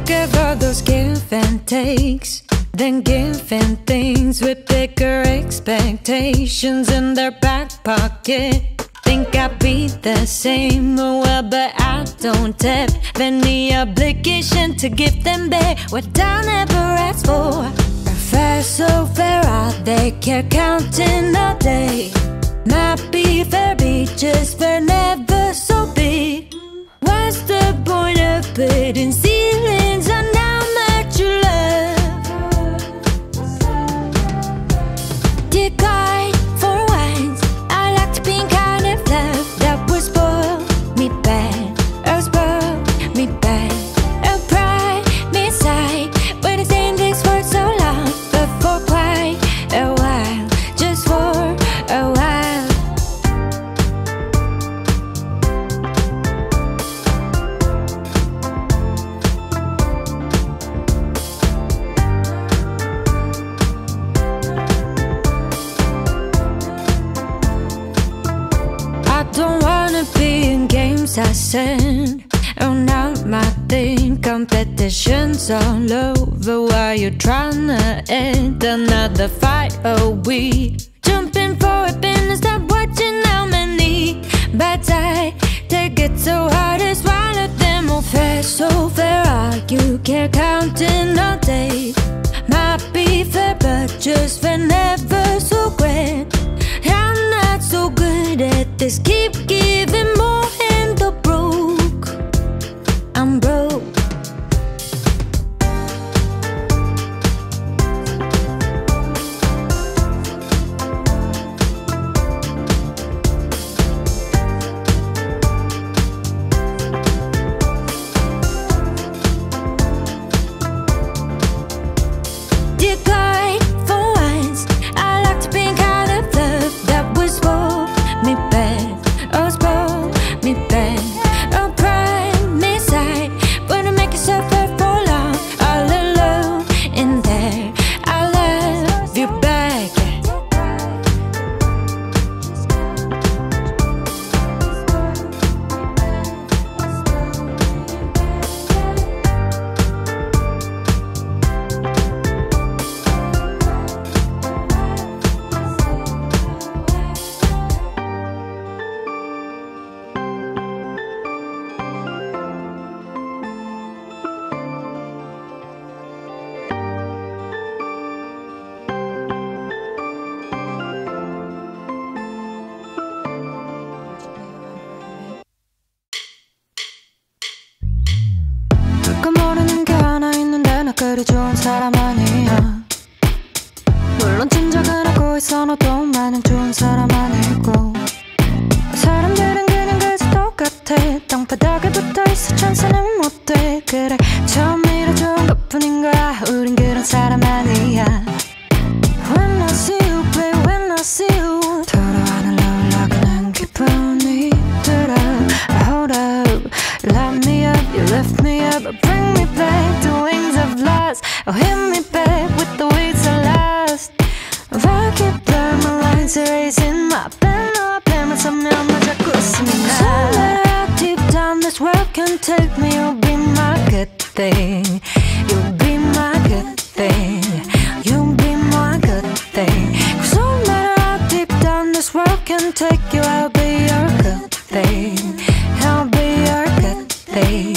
give all those give and takes, then giving things with bigger expectations in their back pocket. Think I'd be the same, well, but I don't have any obligation to give them back what I never asked for. Fair, so fair, are they care counting all day? Might be fair, be just fair, never so big. What's the point of putting ceilings on how much you love? Dear God, for once, I like to be kind of love that would spoil me bad, or spoil me bad, or pride me inside. But I'm saying this for so long, but for quite a while, just for a while. I don't wanna be in games, I said. Oh, not my thing. Competition's all over while you're trying to end another fight. Oh, we jumping for a pin and stop watching how many bites I take. It so hard to swallow them. Oh, fair, so fair, are you care counting all day? Might be fair, but just fair, never so grand. I'm not so good at this. Keep giving more and the broke. I'm broke. Dear God, for once, I like to be kind of love that would spoil me bad, oh, spoil me bad, oh, pride me inside. But I make you suffer for long, all alone in there. I love you back. 그 모르는 게 하나 있는데 나 그리 좋은 사람 아니야. 물론 짐작은 하고 있어 너도 마냥 좋은 사람 아니고. 사람들은 그냥 그저 똑같아. 땅바닥에 붙어있어 천사는 못돼. 그래 처음이라 좋은 것뿐인 거야. 우린 그런 사람 아니야. When I see you babe, when I see you 더러 하늘로 올라가는 기분이 들어. Hold up, you light me up, you lift me up, bring me back to wings of lust. Oh, hit me back with the wings of lust. I keep blurring my lines, erasing my pen. 너 앞에만 서면 나 자꾸 웃음이 나. So let out deep down, this world can take me. You'll be my good thing. You'll be my good thing. You'll be my good thing. So let out deep down, this world can take you. I'll be your good thing. I'll be your good thing.